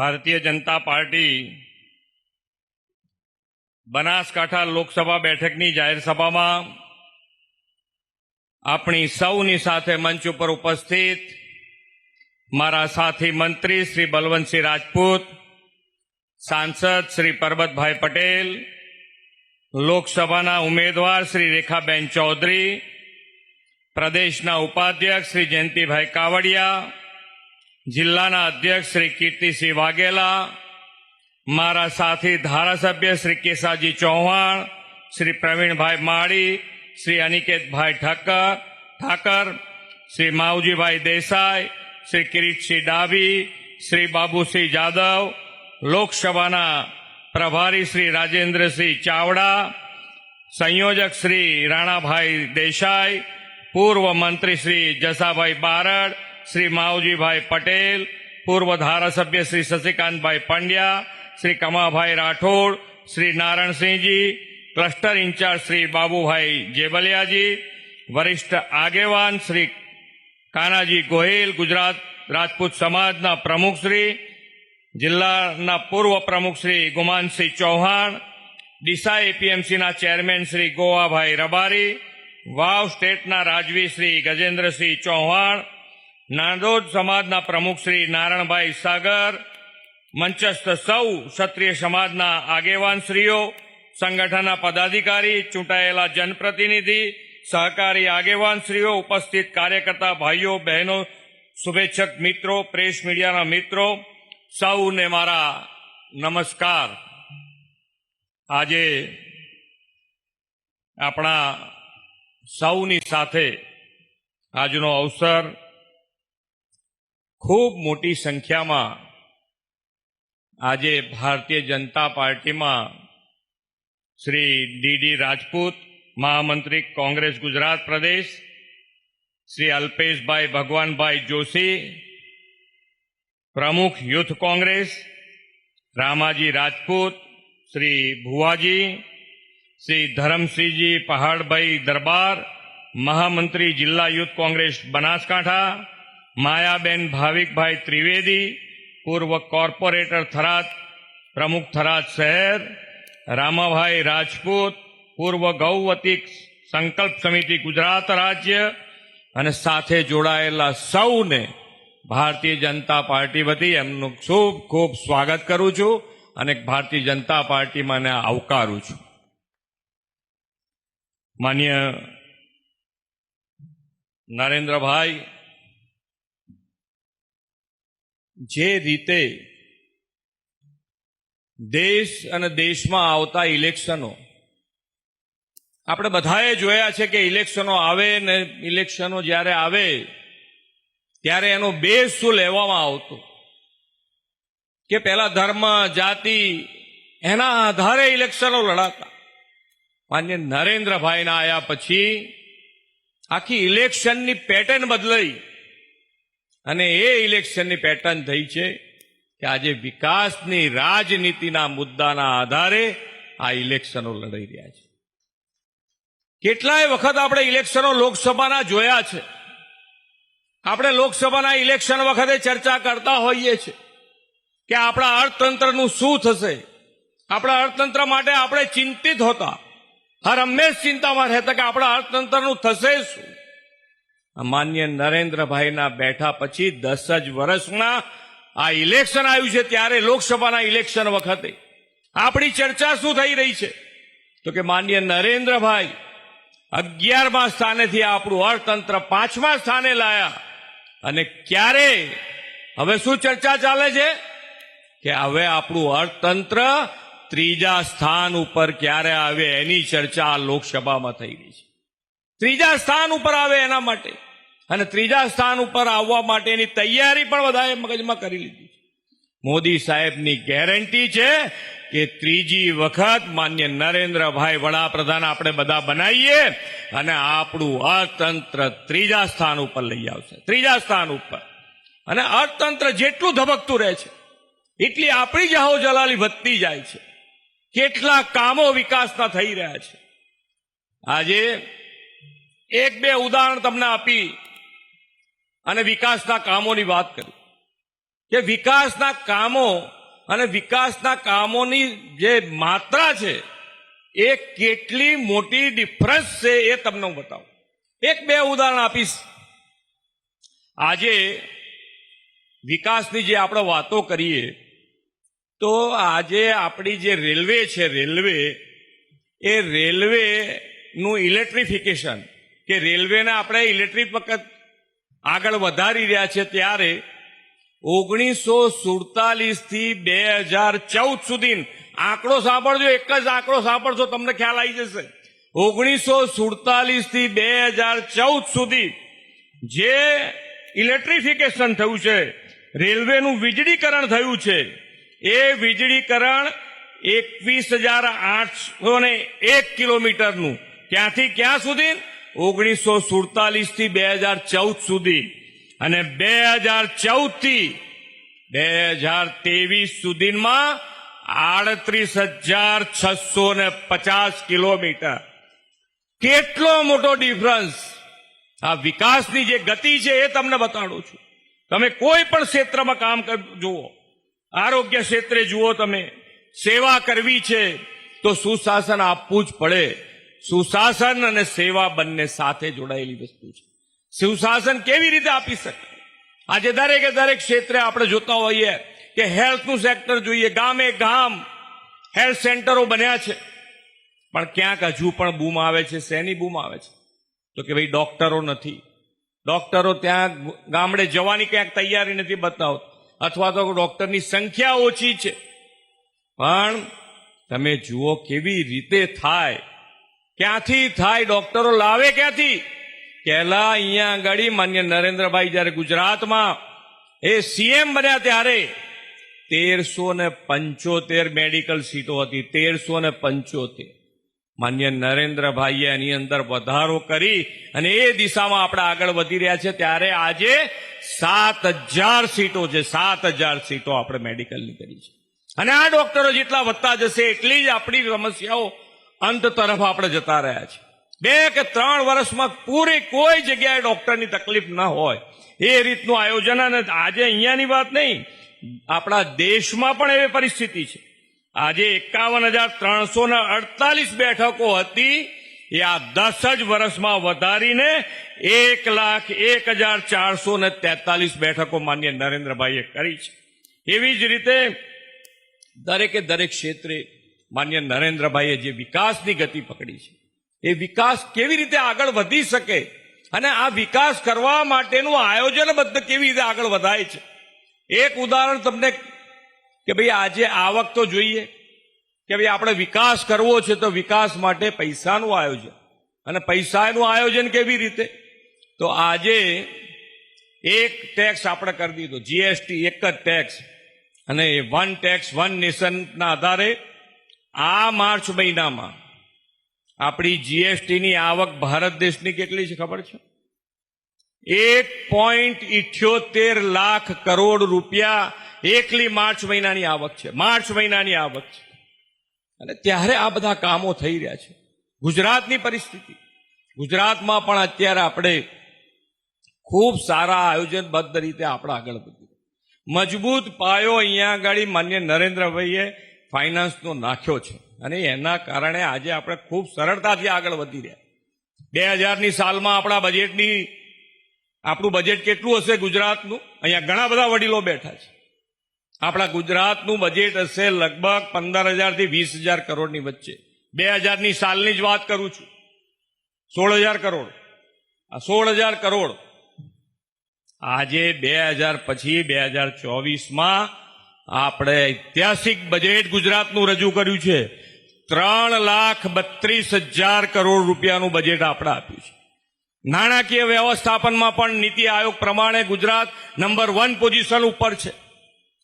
Bharatiya Janata party Banaskantha Lok Sabha બેઠકની જાહેર સભામાં આપણી સૌની સાથે મંચ ઉપર ઉપસ્થિત મારા સાથી મંત્રી શ્રી બલવંતસિંહ રાજપૂત, સાંસદ શ્રી પરબતભાઈ પટેલ, લોકસભાના ઉમેદવાર શ્રી રેખાબેન ચૌધરી, પ્રદેશના ઉપાધ્યક્ષ શ્રી જયંતિભાઈ કાવડિયા, જિલ્લાના અધ્યક્ષ શ્રી કીર્તિસિંહ વાઘેલા, મારા સાથી ધારાસભ્ય શ્રી કેસાજી ચૌહાણ, શ્રી પ્રવીણભાઈ માળી, શ્રી અનિકેતભાઈ ઠાકર, શ્રી માવજીભાઈ દેસાઈ, શ્રી કિરીટસિંહ ડાભી, શ્રી બાબુસિંહ જાદવ, લોકસભાના પ્રભારી શ્રી રાજેન્દ્રસિંહ ચાવડા, સંયોજક શ્રી રાણાભાઈ દેસાઈ, પૂર્વ મંત્રી શ્રી જસાભાઈ બારડ, શ્રી માવજીભાઈ પટેલ, પૂર્વ ધારાસભ્ય શ્રી શશિકાંતભાઈ પંડ્યા, શ્રી કમાભાઈ રાઠોડ, શ્રી નારાયણસિંહજી, ક્લસ્ટર ઇન્ચાર્જ શ્રી બાબુભાઈ જેબલિયાજી, વરિષ્ઠ આગેવાન શ્રી કાનાજી ગોહિલ, ગુજરાત રાજપૂત સમાજના પ્રમુખશ્રી, જિલ્લાના પૂર્વ પ્રમુખ શ્રી ગુમાનસિંહ ચૌહાણ, ડીસા એપીએમસીના ચેરમેન શ્રી ગોવાભાઈ રબારી, વાવ સ્ટેટના રાજવી શ્રી ગજેન્દ્રસિંહ ચૌહાણ, નાંદોદ સમાજના પ્રમુખ શ્રી નારાયણભાઈ સાગર, મંચસ્થ સૌ ક્ષત્રિય સમાજના આગેવાનશ્રીઓ, સંગઠનના પદાધિકારી, ચૂંટાયેલા જનપ્રતિનિધિ, સહકારી આગેવાનશ્રીઓ, ઉપસ્થિત કાર્યકર્તા ભાઈઓ બહેનો, શુભેચ્છક મિત્રો, પ્રેસ મીડિયાના મિત્રો, સૌને મારા નમસ્કાર. આજે આપણા સૌની સાથે આજનો અવસર ખૂબ મોટી સંખ્યામાં આજે ભારતીય જનતા પાર્ટીમાં શ્રી ડીડી રાજપૂત, મહામંત્રી કોંગ્રેસ ગુજરાત પ્રદેશ, શ્રી અલ્પેશભાઈ ભગવાનભાઈ જોશી, પ્રમુખ યુથ કોંગ્રેસ, રામાજી રાજપૂત, શ્રી ભુવાજી, શ્રી ધરમસિંહજી પહાડભાઈ દરબાર, મહામંત્રી જિલ્લા યુથ કોંગ્રેસ બનાસકાંઠા, માયાબેન ભાવિકભાઈ ત્રિવેદી, પૂર્વ કોર્પોરેટર થરાદ, પ્રમુખ થરાદ શહેર, રામાભાઈ રાજપૂત, પૂર્વ ગૌવતી સંકલ્પ સમિતિ ગુજરાત રાજ્ય, અને સાથે જોડાયેલા સૌને ભારતીય જનતા પાર્ટી વતી એમનું ખૂબ ખૂબ સ્વાગત કરું છું અને ભારતીય જનતા પાર્ટીમાં આવકારું છું. માન્ય નરેન્દ્રભાઈ, જે રીતે દેશ અને દેશમાં આવતા ઇલેક્શનો આપણે બધાએ જોયા છે કે ઇલેક્શનો આવે ને ઇલેક્શનો જ્યારે આવે ત્યારે એનો બેઝ શું લેવામાં આવતો કે પહેલા ધર્મ, જાતિ, એના આધારે ઇલેક્શનો લડાતા. માન્ય નરેન્દ્રભાઈના આવ્યા પછી આખી ઇલેક્શનની પેટર્ન બદલાઈ અને એ ઇલેક્શનની પેટર્ન થઈ છે કે આજે વિકાસની રાજનીતિના મુદ્દાના આધારે આ ઇલેક્શનો લડાઈ રહ્યા છે. કેટલાય વખત આપણે ઇલેક્શનો લોકસભાના જોયા છે. આપણે લોકસભાના ઇલેક્શન વખતે ચર્ચા કરતા હોઈએ છીએ કે આપણા અર્થતંત્રનું શું થશે. આપણા અર્થતંત્ર માટે આપણે ચિંતિત હોતા, હર હંમેશ ચિંતામાં રહેતા કે આપણા અર્થતંત્રનું થશે શું. માન્ય નરેન્દ્રભાઈના બેઠા પછી 10 જ વર્ષમાં આ ઇલેક્શન આવ્યું છે, ત્યારે લોકસભાના ઇલેક્શન વખતે આપણી ચર્ચા શું થઈ રહી છે તો કે માન્ય નરેન્દ્રભાઈ 11મા સ્થાનેથી આપણું અર્થતંત્ર 5મા સ્થાને લાયા. અને ક્યારે હવે શું ચર્ચા ચાલે છે કે હવે આપણું અર્થતંત્ર 3જા સ્થાન ઉપર ક્યારે આવે એની ચર્ચા આ લોકસભામાં થઈ રહી છે. 3જા સ્થાન ઉપર આવે એના માટે, અને 3જા સ્થાન ઉપર આવવા માટેની તૈયારી પણ બધાએ મગજમાં કરી લીધી છે. મોદી સાહેબની ગેરંટી છે કે 3જી વખત માન્ય નરેન્દ્રભાઈ વડાપ્રધાન આપણે બધા બનાવીએ અને આપણું અર્થતંત્ર 3જા સ્થાન ઉપર લઈ આવશે. 3જા સ્થાન ઉપર. અને અર્થતંત્ર જેટલું ધબકતું રહે છે એટલી આપણી જાહો જલાલી વધતી જાય છે. કેટલા કામો વિકાસના થઈ રહ્યા છે. આજે 1-2 ઉદાહરણ તમને આપી અને વિકાસના કામોની વાત કરી. કે વિકાસના કામો અને વિકાસના કામોની જે માત્રા છે એ કેટલી મોટી ડિફરન્સ છે એ તમને હું બતાવું. એક બે ઉદાહરણ આપીશ. આજે વિકાસની જે આપણે વાતો કરીએ તો આજે આપણી જે રેલવે છે, રેલવેનું ઇલેક્ટ્રિફિકેશન, કે રેલવેને આપણે ઇલેક્ટ્રિક વખત આગળ વધારી રહ્યા છે, ત્યારે 1947 થી 2014 સુધી આંકડો સાંભળજો, એક જ આંકડો સાંભળજો તમને ખ્યાલ આવી જશે. 1947 થી 2014 સુધી જે ઇલેક્ટ્રિફિકેશન થયું છે, રેલવેનું વીજળીકરણ થયું છે, એ વીજળીકરણ 21,801 કિલોમીટરનું, ક્યાંથી ક્યાં સુધી? 1947 થી 2014 સુધી. અને 2014 થી 2023 સુધીમાં 38,650 કિલોમીટર. કેટલો મોટો ડિફરન્સ! આ વિકાસની જે ગતિ છે એ તમને બતાડું છું. તમે કોઈ પણ ક્ષેત્રમાં કામ જુઓ, આરોગ્ય ક્ષેત્રે જુઓ, તમે સેવા કરવી છે તો સુશાસન આપવું જ પડે. સુશાસન અને સેવા બંને સાથે જોડાયેલી વસ્તુ છે. સુશાસન કેવી રીતે આપી શકાય? આજે દરેકે દરેક ક્ષેત્રે આપણે જોતા હોઈએ કે હેલ્થનું સેક્ટર જોઈએ, ગામે ગામ હેલ્થ સેન્ટરો બન્યા છે, પણ ક્યાંક હજુ પણ બૂમ આવે છે. શેની બૂમ આવે છે? તો કે ભાઈ ડોક્ટરો નથી. ડોક્ટરો ત્યાં ગામડે જવાની ક્યાંક તૈયારી નથી બતાવતા, અથવા તો ડોક્ટરની સંખ્યા ઓછી છે. પણ તમે જુઓ કેવી રીતે થાય, ક્યાંથી થાય, ડોક્ટરો લાવે ક્યાંથી? પહેલા અહીંયા આગળ માન્ય નરેન્દ્રભાઈ જયારે ગુજરાતમાં એ સીએમ બન્યા ત્યારે 1375 મેડિકલ સીટો હતી. 1375. માન્ય નરેન્દ્રભાઈએ એની અંદર વધારો કરી અને એ દિશામાં આપણે આગળ વધી રહ્યા છે. ત્યારે આજે 7,000 સીટો છે. 7,000 સીટો આપણે મેડિકલની કરી છે. અને આ ડોક્ટરો જેટલા વધતા જશે એટલી જ આપણી સમસ્યાઓ અંત તરફ આપણે જતા રહ્યા છે. 2 કે 3 વર્ષમાં પૂરી કોઈ જગ્યાએ ડોક્ટરની તકલીફ ન હોય એ રીતનું આયોજન. અને આજે અહીંયાની વાત નહીં, આપણા દેશમાં પણ એવી પરિસ્થિતિ છે. આજે 51,348 બેઠકો હતી, એ આ 10 જ વર્ષમાં વધારીને 1,01,443 બેઠકો માન્ય નરેન્દ્રભાઈએ કરી છે. એવી જ રીતે દરેકે દરેક ક્ષેત્રે માન્ય નરેન્દ્રભાઈએ જે વિકાસની ગતિ પકડી છે, એ વિકાસ કેવી રીતે આગળ વધી શકે અને આ વિકાસ કરવા માટેનું આયોજનબદ્ધ કેવી રીતે આગળ વધાય છે. એક ઉદાહરણ તમને કે ભાઈ આજે આવક તો જોઈએ, કે ભાઈ આપણે વિકાસ કરવો છે તો વિકાસ માટે પૈસાનું આયોજન. અને પૈસાનું આયોજન કેવી રીતે? તો આજે એક ટેક્સ આપણે કરી દીધો, જીએસટી, એક જ ટેક્સ, અને વન ટેક્સ વન નેશનના આધારે આ માર્ચ મહિનામાં આપણી જીએસટીની આવક ભારત દેશની કેટલી છે ખબર છે? 1.78 લાખ કરોડ રૂપિયા એકલી માર્ચ મહિનાની આવક છે. માર્ચ મહિનાની આવક છે. અને ત્યારે આ બધા કામો થઈ રહ્યા છે. ગુજરાતની પરિસ્થિતિ, ગુજરાતમાં પણ અત્યારે આપણે ખૂબ સારા આયોજનબદ્ધ રીતે આપણે આગળ વધીએ. મજબૂત પાયો અહીંયા આગળ માન્ય નરેન્દ્રભાઈએ ફાઇનાન્સનો નાખ્યો છે અને એના કારણે આજે આપણે ખૂબ સરળતાથી આગળ વધી રહ્યા. 2000ની સાલમાં આપણું બજેટ કેટલું હશે ગુજરાતનું? અહીંયા ઘણા બધા વડીલો બેઠા છે. આપણા ગુજરાતનું બજેટ હશે લગભગ 15,000 થી 20,000 કરોડની વચ્ચે. 2000ની સાલની જ વાત કરું છું. 16,000 કરોડ. આ 16,000 કરોડ આજે 2000 પછી 2024માં આપણે ઐતિહાસિક બજેટ ગુજરાતનું રજૂ કર્યું છે. 3,32,000 કરોડ રૂપિયાનું બજેટ આપણે આપ્યું છે. નાણાકીય વ્યવસ્થાપનમાં પણ નીતિ આયોગ પ્રમાણે ગુજરાત નંબર 1 પોઝિશન ઉપર છે.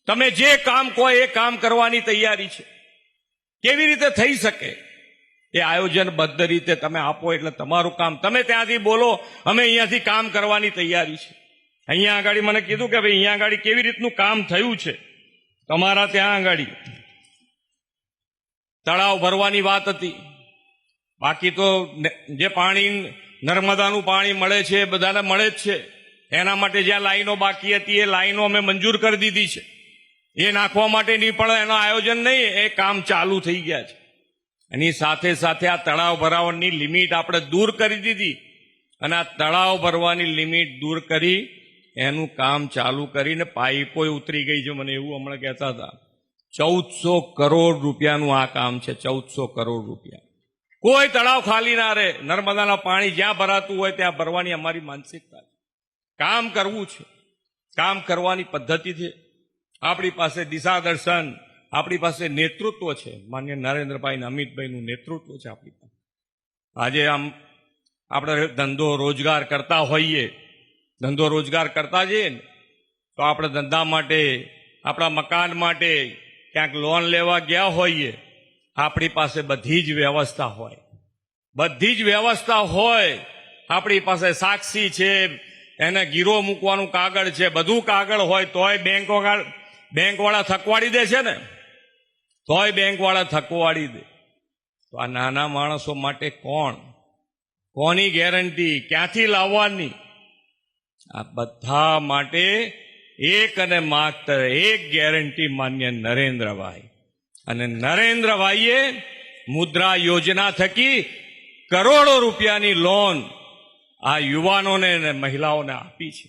તમે જે કામ કહો એ કામ કરવાની તૈયારી છે. કેવી રીતે થઈ શકે? એ આયોજનબદ્ધ રીતે તમે આપો એટલે તમારું કામ. તમે ત્યાંથી બોલો અમે અહીંયાથી કામ કરવાની તૈયારી છે. અહીંયા આગળ મને કીધું કે ભાઈ અહીંયા આગળ કેવી રીતનું કામ થયું છે. તમારા ત્યાં આગળ તળાવ ભરવાની વાત હતી. બાકી તો જે પાણી નર્મદાનું પાણી મળે છે એ બધાને મળે જ છે. એના માટે જ્યાં લાઈનો બાકી હતી એ લાઈનો અમે મંજૂર કરી દીધી છે. એ નાખવા માટેની પણ એનું આયોજન નહીં, એ કામ ચાલુ થઈ ગયા છે. એની સાથે સાથે આ તળાવ ભરાવાની લિમિટ આપણે દૂર કરી દીધી અને આ તળાવ ભરવાની લિમિટ દૂર કરી એનું કામ ચાલુ કરીને પાઇપો ઉતરી ગઈ છે. મને એવું હમણાં કહેતા હતા 1400 કરોડ રૂપિયાનું આ કામ છે. 1400 કરોડ રૂપિયા. કોઈ તળાવ ખાલી ના રહે. નર્મદાના પાણી જ્યાં ભરાતું હોય ત્યાં ભરવાની અમારી માનસિકતા છે. કામ કરવું છે, કામ કરવાની પદ્ધતિ છે. આપણી પાસે દિશા દર્શન, આપણી પાસે નેતૃત્વ છે. માન્ય નરેન્દ્રભાઈ અને અમિતભાઈનું નેતૃત્વ છે આપણી પાસે. આજે આમ આપણે ધંધો રોજગાર કરતા હોઈએ, ધંધો રોજગાર કરતા જઈએ ને તો આપણે ધંધા માટે, આપણા મકાન માટે ક્યાંક લોન લેવા ગયા હોઈએ, આપણી પાસે બધી જ વ્યવસ્થા હોય, બધી જ વ્યવસ્થા હોય. આપણી પાસે સાક્ષી છે, એને ગીરો મૂકવાનું કાગળ છે, બધું કાગળ હોય તોય બેંકવાળા થકવાડી દે છે ને, તોય બેંકવાળા થકવાડી દે. તો આ નાના માણસો માટે કોની ગેરંટી, ક્યાંથી લાવવાની? આ બધા માટે એક અને માત્ર એક ગેરંટી માન્ય નરેન્દ્રભાઈ. અને નરેન્દ્રભાઈએ મુદ્રા યોજના થકી કરોડો રૂપિયાની લોન આ યુવાનોને અને મહિલાઓને આપી છે.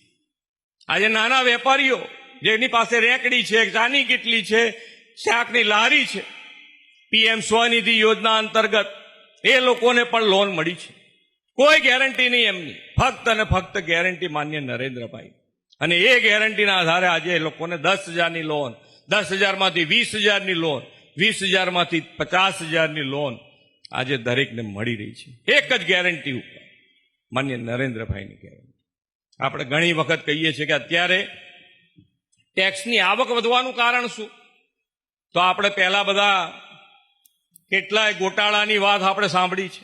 આજે નાના વેપારીઓ જેની પાસે રેકડી છે, ચાની કેટલી છે, શાકની લારી છે, પીએમ સ્વનિધિ યોજના અંતર્ગત એ લોકોને પણ લોન મળી છે. કોઈ ગેરંટી નહીં એમની, ફક્ત અને ફક્ત ગેરંટી માન્ય નરેન્દ્રભાઈ. અને એ ગેરંટીના આધારે આજે એ લોકોને 10,000ની લોન, 10,000માંથી 20,000ની લોન, 20,000માંથી 50,000ની લોન આજે દરેકને મળી રહી છે. એક જ ગેરંટી ઉપર, માન્ય નરેન્દ્રભાઈની ગેરંટી. આપણે ઘણી વખત કહીએ છીએ કે અત્યારે ટેક્સની આવક વધવાનું કારણ શું? તો આપણે પહેલા બધા કેટલાય ગોટાળાની વાત આપણે સાંભળી છે.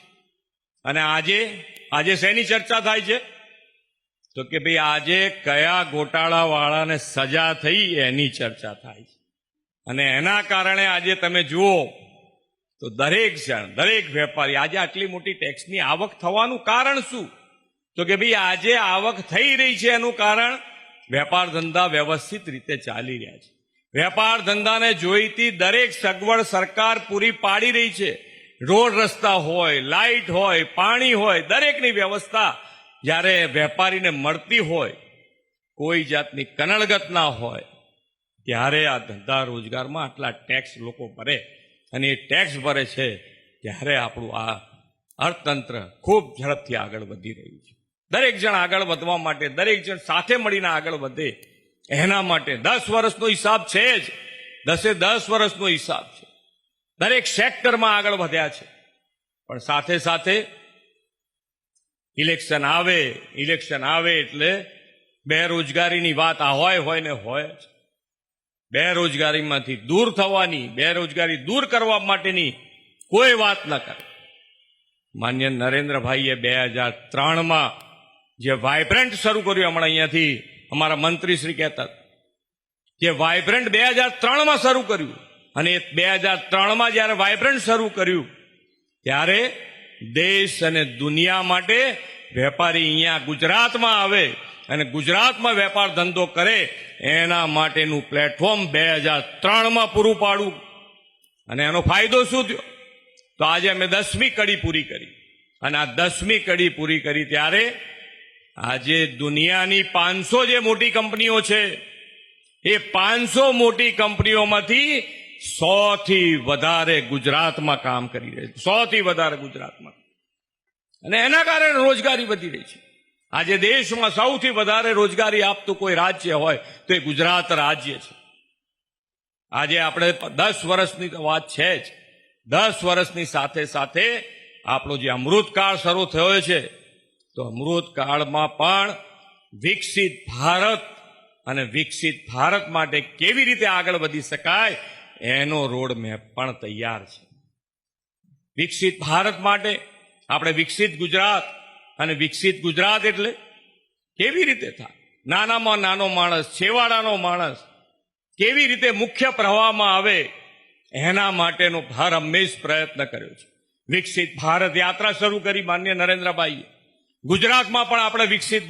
અને આજે શેની ચર્ચા થાય છે? તો કે ભાઈ આજે કયા ગોટાળા વાળાને સજા થઈ એની ચર્ચા થાય છે. અને એના કારણે આજે તમે જુઓ તો દરેક જણ, દરેક વેપારી, આજે આટલી મોટી ટેક્સની આવક થવાનું કારણ શું? તો કે ભાઈ આજે આવક થઈ રહી છે એનું કારણ વેપાર ધંધા વ્યવસ્થિત રીતે ચાલી રહ્યા છે. વેપાર ધંધાને જોઈતી દરેક સગવડ સરકાર પૂરી પાડી રહી છે. રોડ રસ્તા હોય, લાઇટ હોય, પાણી હોય, દરેકની વ્યવસ્થા જ્યારે વેપારીને મળતી હોય, કોઈ જાતની કનડગત ના હોય, ત્યારે આ ધંધા રોજગારમાં આટલા ટેક્સ લોકો ભરે. અને એ ટેક્સ ભરે છે ત્યારે આપણું આ અર્થતંત્ર ખૂબ ઝડપથી આગળ વધી રહ્યું છે. દરેક જણ આગળ વધવા માટે, દરેક જણ સાથે મળીને આગળ વધે એના માટે 10 વર્ષનો હિસાબ છે જ. 10 વર્ષનો હિસાબ છે. દરેક સેક્ટરમાં આગળ વધ્યા છે. પણ સાથે સાથે ઇલેક્શન આવે એટલે બેરોજગારીની વાત આ હોય ને હોય જ. બેરોજગારીમાંથી દૂર થવાની, બેરોજગારી દૂર કરવા માટેની કોઈ વાત ન કરે. માન્ય નરેન્દ્રભાઈએ 2003માં જે વાઇબ્રન્ટ શરૂ કર્યું, હમણાં અહીંયાથી અમારા મંત્રી શ્રી કહેતા, જે વાઇબ્રન્ટ 2003માં શરૂ કર્યું. અને 2003માં જ્યારે વાઇબ્રન્ટ શરૂ કર્યું ત્યારે દેશ અને દુનિયા માટે વેપારી અહીંયા ગુજરાતમાં આવે અને ગુજરાતમાં વેપાર ધંધો કરે એના માટેનું પ્લેટફોર્મ 2003માં પૂરું પાડવું. અને એનો ફાયદો શું થયો? તો આજે અમે 10મી કડી પૂરી કરી. અને આ 10મી કડી પૂરી કરી ત્યારે આજે દુનિયાની 500 જે મોટી કંપનીઓ છે એ 500 મોટી કંપનીઓમાંથી 100થી વધારે ગુજરાતમાં કામ કરી રહી છે. 100થી વધારે ગુજરાતમાં. અને એના કારણે રોજગારી વધી રહી છે. આજે દેશમાં સૌથી વધારે રોજગારી આપતું કોઈ રાજ્ય હોય તો એ ગુજરાત રાજ્ય છે. આજે આપણે 10 વર્ષની તો વાત છે જ. 10 વર્ષની સાથે સાથે આપણો જે અમૃતકાળ શરૂ થયો છે, તો અમૃતકાળમાં પણ વિકસિત ભારત અને વિકસિત ભારત માટે કેવી રીતે આગળ વધી શકાય એનો રોડ મેપ પણ તૈયાર છે. વિકસિત ભારત માટે આપણે વિકસિત ગુજરાત, અને વિકસિત ગુજરાત એટલે કેવી રીતે થાય? નાનામાં નાનો માણસ, છેવાડાનો માણસ કેવી રીતે મુખ્ય પ્રવાહમાં આવે એના માટેનો હર હંમેશ પ્રયત્ન કર્યો છે. વિકસિત ભારત યાત્રા શરૂ કરી માન્ય નરેન્દ્રભાઈએ. ગુજરાતમાં પણ આપણે વિકસિત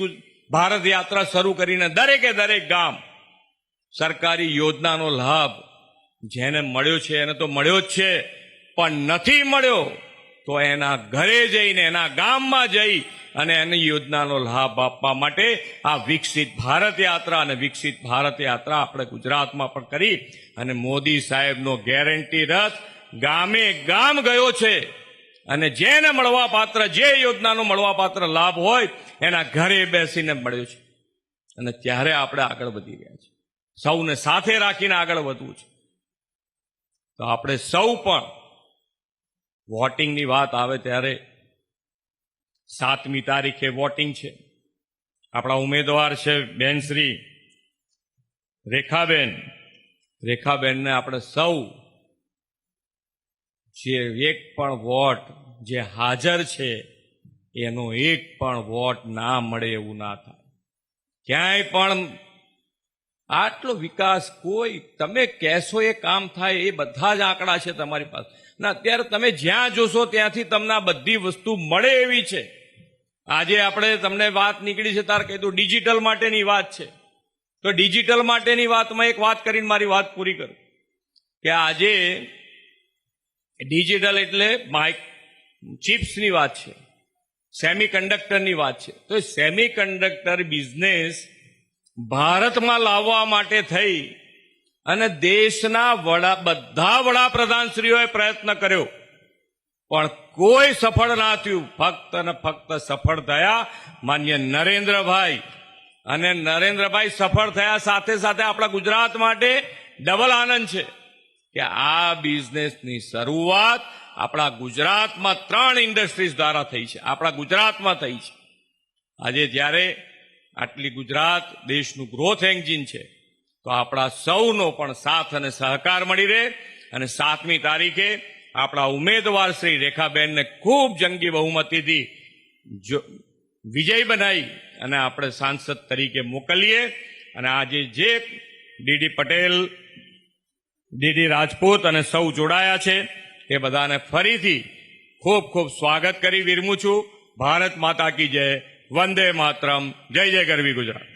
ભારત યાત્રા શરૂ કરીને દરેકે દરેક ગામ સરકારી યોજનાનો લાભ જેને મળ્યો છે એને તો મળ્યો જ છે, પણ નથી મળ્યો તો એના ઘરે જઈને એના ગામમાં જઈ અને એની યોજનાનો લાભ આપવા માટે આ વિકસિત ભારત યાત્રા અને વિકસિત ભારત યાત્રા આપણે ગુજરાતમાં પણ કરી અને મોદી સાહેબનો ગેરંટી રથ ગામે ગામ ગયો છે અને જેને મળવા પાત્ર, જે યોજનાનો મળવા પાત્ર લાભ હોય એના ઘરે બેસીને મળ્યો છે. અને ત્યારે આપણે આગળ વધી રહ્યા છીએ, સૌને સાથે રાખીને આગળ વધવું છે. તો આપણે સૌ પણ વોટિંગની વાત આવે ત્યારે 7મી તારીખે વોટિંગ છે. આપણા ઉમેદવાર છે બેન શ્રી રેખાબેનને આપણે સૌ જે એક પણ વોટ જે હાજર છે એનો એક પણ વોટ ના મળે એવું ના થાય. ક્યાંય પણ આટલો વિકાસ કોઈ તમે કહેશો એ કામ થાય, એ બધા જ આંકડા છે તમારી પાસે. ના અત્યારે તમે જ્યાં જોશો ત્યાંથી તમને આ બધી વસ્તુ મળે એવી છે. આજે આપણે તમને વાત નીકળી છે તાર કહી દઉં, ડિજિટલ માટેની વાત છે. તો ડિજિટલ માટેની વાતમાં એક વાત કરીને મારી વાત પૂરી કરું કે આજે ડિજિટલ એટલે ચિપ્સની વાત છે, સેમિકન્ડક્ટરની વાત છે. તો સેમિકન્ડક્ટર બિઝનેસ ભારતમાં લાવવા માટે થઈ અને દેશના બધા વડાપ્રધાનશ્રીઓએ પ્રયત્ન કર્યો, પણ કોઈ સફળ ના થયું. ફક્ત અને ફક્ત સફળ થયા માન્ય નરેન્દ્રભાઈ. અને નરેન્દ્રભાઈ સફળ થયા સાથે સાથે આપણા ગુજરાત માટે ડબલ આનંદ છે કે આ બિઝનેસની શરૂઆત આપણા ગુજરાતમાં 3 ઇન્ડસ્ટ્રીઝ દ્વારા થઈ છે, આપણા ગુજરાતમાં થઈ છે. આજે જ્યારે આટલી ગુજરાત દેશનું ગ્રોથ એન્જિન છે તો આપણા સૌનો પણ સાથ અને સહકાર મળી રહે અને 7મી તારીખે આપણા ઉમેદવાર શ્રી રેખાબેનને ખૂબ જંગી બહુમતીથી વિજય બનાવી અને આપણે સાંસદ તરીકે મોકલીએ. અને આજે જે ડીડી પટેલ, ડીડી રાજપૂત અને સૌ જોડાયા છે એ બધાને ફરીથી ખૂબ ખૂબ સ્વાગત કરી વિરમું છું. ભારત માતા કી જય, વંદે માતરમ, જય જય ગરવી ગુજરાત.